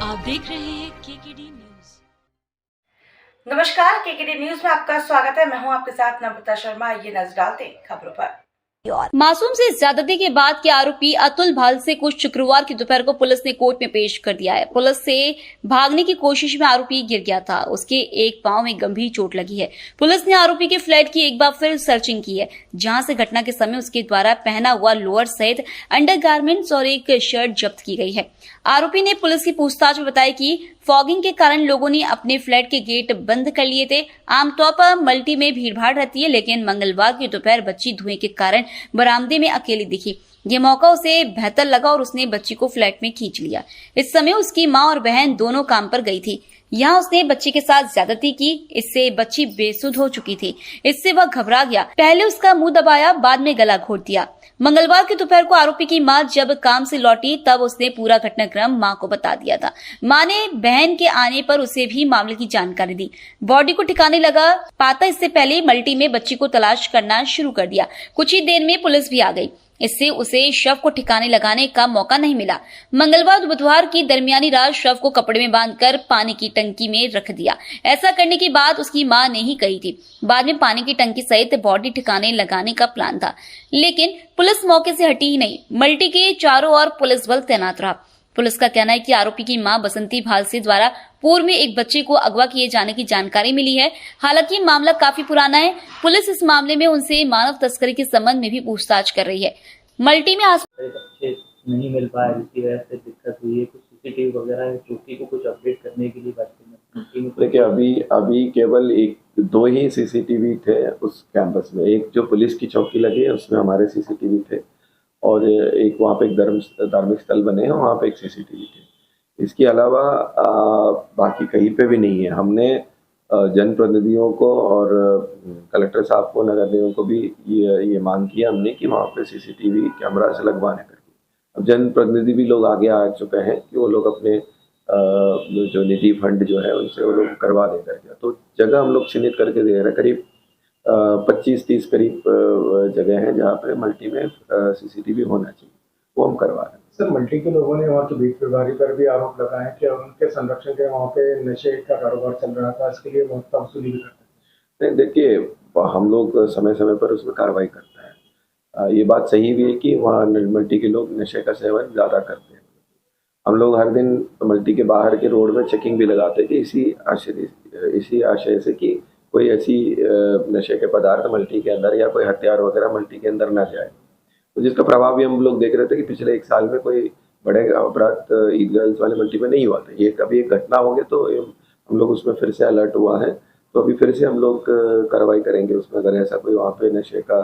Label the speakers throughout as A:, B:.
A: आप देख रहे हैं केकेडी न्यूज।
B: नमस्कार, केकेडी न्यूज में आपका स्वागत है। मैं हूं आपके साथ नम्रता शर्मा। ये नजर डालते हैं खबरों पर।
C: मासूम से ज्यादती के बाद के आरोपी अतुल भाल से कुछ शुक्रवार की दोपहर को पुलिस ने कोर्ट में पेश कर दिया है। पुलिस से भागने की कोशिश में आरोपी गिर गया था। उसके एक पांव में गंभीर चोट लगी है। पुलिस ने आरोपी के फ्लैट की एक बार फिर सर्चिंग की है, जहां से घटना के समय उसके द्वारा पहना हुआ लोअर सहित अंडरगारमेंट्स और एक शर्ट जब्त की गई है। आरोपी ने पुलिस की पूछताछ में बताया कि फॉगिंग के कारण लोगों ने अपने फ्लैट के गेट बंद कर लिए थे। आमतौर पर मल्टी में भीड़भाड़ रहती है, लेकिन मंगलवार की दोपहर बच्ची धुएं के कारण बरामदे में अकेली दिखी। ये मौका उसे बेहतर लगा और उसने बच्ची को फ्लैट में खींच लिया। इस समय उसकी मां और बहन दोनों काम पर गई थी। यहाँ उसने बच्ची के साथ ज्यादती की। इससे बच्ची बेसुध हो चुकी थी। इससे वह घबरा गया। पहले उसका मुंह दबाया, बाद में गला घोट दिया। मंगलवार की दोपहर को आरोपी की मां जब काम से लौटी तब उसने पूरा घटनाक्रम मां को बता दिया था। मां ने बहन के आने पर उसे भी मामले की जानकारी दी। बॉडी को ठिकाने लगा पाता इससे पहले मल्टी में बच्ची को तलाश करना शुरू कर दिया। कुछ ही देर में पुलिस भी आ गई। इससे उसे शव को ठिकाने लगाने का मौका नहीं मिला। मंगलवार बुधवार की दरमियानी रात शव को कपड़े में बांधकर पानी की टंकी में रख दिया। ऐसा करने की बात उसकी मां ने ही कही थी। बाद में पानी की टंकी सहित बॉडी ठिकाने लगाने का प्लान था, लेकिन पुलिस मौके से हटी ही नहीं। मल्टी के चारों ओर पुलिस बल तैनात रहा। पुलिस का कहना है कि आरोपी की मां बसंती भालसे द्वारा पूर्व में एक बच्चे को अगवा किए जाने की जानकारी मिली है। हालांकि मामला काफी पुराना है। पुलिस इस मामले में उनसे मानव तस्करी के संबंध में भी पूछताछ कर रही है। मल्टी में
D: बच्चे नहीं मिल पाए, जिसकी वजह से दिक्कत हुई है। कुछ सीसीटीवी वगैरह चौकी को कुछ अपडेट करने के लिए
E: देखिए, अभी केवल दो ही सीसीटीवी थे उस कैंपस में। एक जो पुलिस की चौकी लगी है उसमें हमारे सीसीटीवी थे, और एक वहाँ पे एक धार्मिक स्थल बने हैं, वहाँ पे एक सीसीटीवी थे। इसके अलावा बाकी कहीं पे भी नहीं है। हमने जनप्रतिनिधियों को और कलेक्टर साहब को, नगर निगम को भी ये मांग किया हमने कि वहाँ पे सीसीटीवी कैमरा से लगवाने करके। अब जनप्रतिनिधि भी लोग आगे आ चुके हैं कि वो लोग अपने जो निजी फंड जो है उनसे वो लोग करवा दे करके। तो जगह हम लोग चिन्हित करके दे रहे हैं। करीब 25-30 करीब जगह है जहाँ पे मल्टी में सीसीटीवी होना चाहिए, वो हम करवा रहे हैं।
F: सर, मल्टी के लोगों ने वहाँ की बीट प्रभारी पर भी आरोप लगाए हैं कि उनके संरक्षण के वहाँ पे नशे का कारोबार चल रहा था, इसके लिए बहुत वसूली भी करते हैं।
E: देखिए, हम लोग समय समय पर उसमें कार्रवाई करते हैं। ये बात सही भी है कि वहाँ मल्टी के लोग नशे का सेवन ज़्यादा करते हैं। हम लोग हर दिन मल्टी के बाहर के रोड में चेकिंग भी लगाते हैं कि इसी आशय से कि कोई ऐसी नशे के पदार्थ मल्टी के अंदर या कोई हथियार वगैरह मल्टी के अंदर ना जाए। तो जिसका प्रभाव भी हम लोग देख रहे थे कि पिछले 1 साल में कोई बड़े अपराध ईदगाह वाले मल्टी में नहीं हुआ था। ये कभी एक घटना हो गई तो हम लोग उसमें फिर से अलर्ट हुआ है। तो अभी फिर से हम लोग कार्रवाई करेंगे उसमें। अगर ऐसा कोई वहाँ पे नशे का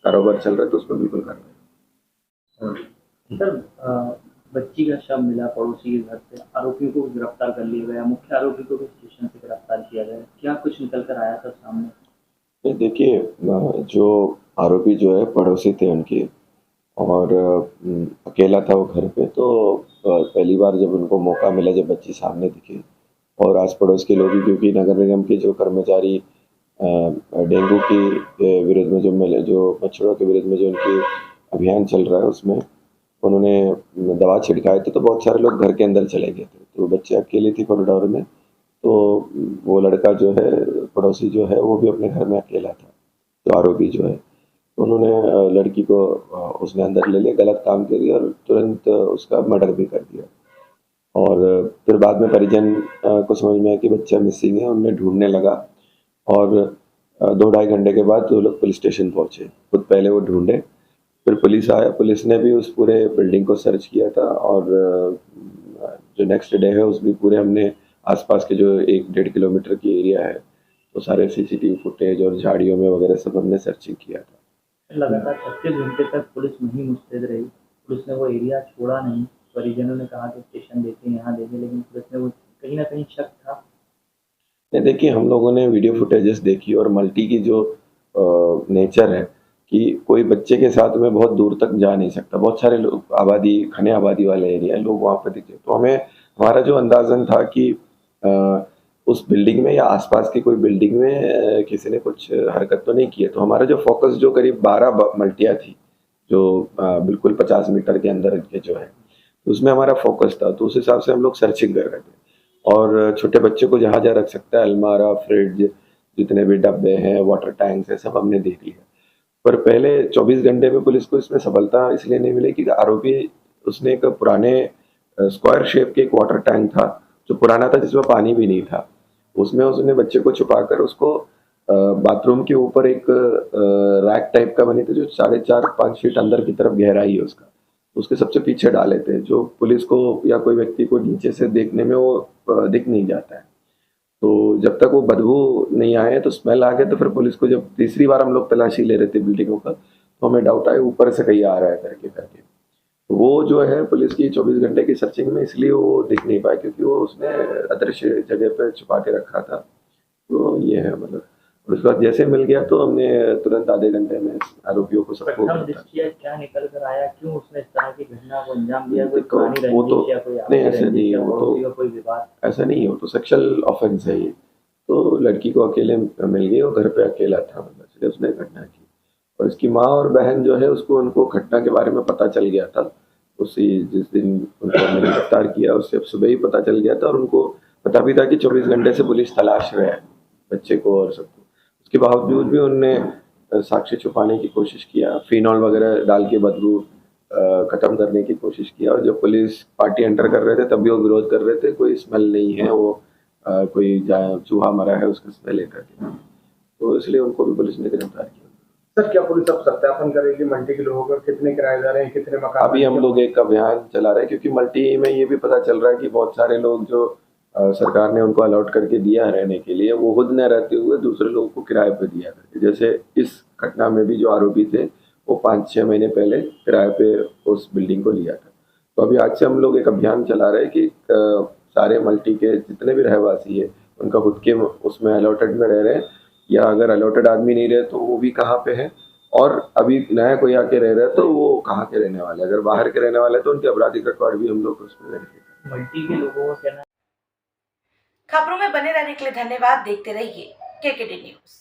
E: कारोबार चल रहा है तो उसमें बिल्कुल कार्रवाई।
D: सर, बच्ची का शव मिला पड़ोसी के घर से, आरोपियों को गिरफ्तार कर लिया गया, मुख्य आरोपी को भी स्टेशन से गिरफ्तार किया गया। क्या कुछ निकल कर आया सर सामने?
E: देखिए, जो आरोपी जो है पड़ोसी थे उनके, और अकेला था वो घर पे। तो पहली बार जब उनको मौका मिला, जब बच्ची सामने दिखी, और आस पड़ोस के लोग भी, क्योंकि नगर निगम के जो कर्मचारी डेंगू के विरुद्ध में जो मच्छरों के विरुद्ध में जो उनकी अभियान चल रहा है उसमें उन्होंने दवा छिड़काए थे, तो बहुत सारे लोग घर के अंदर चले गए थे। तो बच्चे अकेली थी कॉरिडोर में। तो वो लड़का जो है पड़ोसी जो है वो भी अपने घर में अकेला था। तो आरोपी जो है उन्होंने लड़की को उसने अंदर ले लिया, गलत काम कर दिया और तुरंत उसका मर्डर भी कर दिया। और फिर बाद में परिजन को समझ में आया कि बच्चा मिसिंग है। उन्हें ढूंढने लगा, और 2-2.5 घंटे के बाद वो लोग पुलिस स्टेशन पहुंचे। खुद पहले वो ढूंढे, फिर पुलिस आया। पुलिस ने भी उस पूरे बिल्डिंग को सर्च किया था, और जो नेक्स्ट डे है उस भी पूरे हमने आसपास के जो 1-1.5 किलोमीटर की एरिया है तो सारे सीसीटीवी फुटेज और झाड़ियों में वगैरह सब हमने सर्चिंग किया था।
D: लगातार 36 घंटे तक पुलिस वहीं मुस्तैद रही। पुलिस ने वो एरिया छोड़ा नहीं। परिजनों ने कहा कि स्टेशन देखें, यहाँ देखें, लेकिन पुलिस ने वो कहीं ना कहीं शक था।
E: देखिए, हम लोगों ने वीडियो फुटेजेस देखी, और मल्टी की जो नेचर है कि कोई बच्चे के साथ में बहुत दूर तक जा नहीं सकता। बहुत सारे लोग घने आबादी वाले एरिया है, लोग वहाँ पर दिखे। तो हमारा जो अंदाजन था कि उस बिल्डिंग में या आसपास की कोई बिल्डिंग में किसी ने कुछ हरकत तो नहीं की है। तो हमारा जो फोकस जो करीब 12 मल्टियाँ थी, जो बिल्कुल 50 मीटर के अंदर के जो है, तो उसमें हमारा फोकस था, तो उस हिसाब से हम लोग सर्चिंग कर रहे थे। और छोटे बच्चे को जहाँ जहाँ रख सकता है, अलमारा, फ्रिज, जितने भी डब्बे हैं, वाटर टैंक्स है, सब हमने देख लिया। पर पहले 24 घंटे में पुलिस को इसमें सफलता इसलिए नहीं मिली कि आरोपी उसने एक पुराने स्क्वायर शेप के एक वाटर टैंक था जो पुराना था, जिसमें पानी भी नहीं था। उसमें उसने बच्चे को छुपाकर उसको बाथरूम के ऊपर एक रैक टाइप का बनी थी जो 4.5-5 फीट अंदर की तरफ गहराई है उसके सबसे पीछे डाले थे, जो पुलिस को या कोई व्यक्ति को नीचे से देखने में वो दिख नहीं जाता है। तो जब तक वो बदबू नहीं आए, तो स्मेल आ गया, तो फिर पुलिस को जब तीसरी बार हम लोग तलाशी ले रहे थे बिल्डिंगों का, तो हमें डाउट आया ऊपर से कहीं आ रहा है करके। तो वो जो है पुलिस की 24 घंटे की सर्चिंग में इसलिए वो दिख नहीं पाया, क्योंकि वो उसने अदृश्य जगह पे छुपा के रखा था। तो ये है मतलब, और उसके बाद जैसे मिल गया तो हमने तुरंत आधे घंटे में आरोपियों को सबको
D: प्रथम दृष्टया क्या निकल कर आया, क्यों उसने इस तरह की घटना को अंजाम दिया? कोई
E: देखो,
D: पुरानी
E: वो तो
D: रंजिश या कोई
E: नहीं,
D: आपसी
E: ऐसे
D: रंजिश
E: नहीं है,
D: या
E: वो
D: पड़ोसी
E: तो
D: का कोई विवाद?
E: ऐसा नहीं है, वो तो सेक्सुअल ऑफेंस है ये। तो लड़की को अकेले मिल गई और घर पे अकेला था, मतलब इसलिए उसने घटना की। और इसकी माँ और बहन जो है उनको घटना के बारे में पता चल गया था उसी जिस दिन उनको हमने गिरफ्तार किया, उससे सुबह ही पता चल गया था। और उनको पता भी था कि 24 घंटे से पुलिस तलाश रहा है बच्चे को और सबको। उसके बावजूद भी उनने साक्ष्य छुपाने की कोशिश किया, फिनॉल वगैरह डाल के बदबू खत्म करने की कोशिश किया। और जब पुलिस पार्टी एंटर कर रहे थे तब भी वो विरोध कर रहे थे, कोई स्मेल नहीं है, वो कोई चूहा मरा है उसका स्मेल लेकर के। तो इसलिए उनको भी पुलिस ने गिरफ्तार किया।
F: सर, क्या पुलिस अब सत्यापन करेगी मल्टी के लोगों का, कितने किराएदार हैं, कितने मकान?
E: अभी हम लोग एक अभियान चला रहे हैं, क्योंकि मल्टी में ये भी पता चल रहा है कि बहुत सारे लोग जो सरकार ने उनको अलॉट करके दिया है रहने के लिए, वो खुद न रहते हुए दूसरे लोगों को किराए पे दिया करके। जैसे इस घटना में भी जो आरोपी थे वो 5-6 महीने पहले किराए पे उस बिल्डिंग को लिया था। तो अभी आज से हम लोग एक अभियान चला रहे हैं कि सारे मल्टी के जितने भी रहवासी है उनका खुद के उसमें अलॉटेड में रह रहे हैं, या अगर अलॉटेड आदमी नहीं रहे तो वो भी कहाँ पे है, और अभी नया कोई आके रह रहा है तो वो कहाँ के रहने वाले। अगर बाहर के रहने वाले तो उनके आपराधिक रिकॉर्ड भी हम लोग उसमें वेरीफाई।
D: मल्टी के लोगों का कहना।
B: खबरों में बने रहने के लिए धन्यवाद। देखते रहिए केकेडी न्यूज।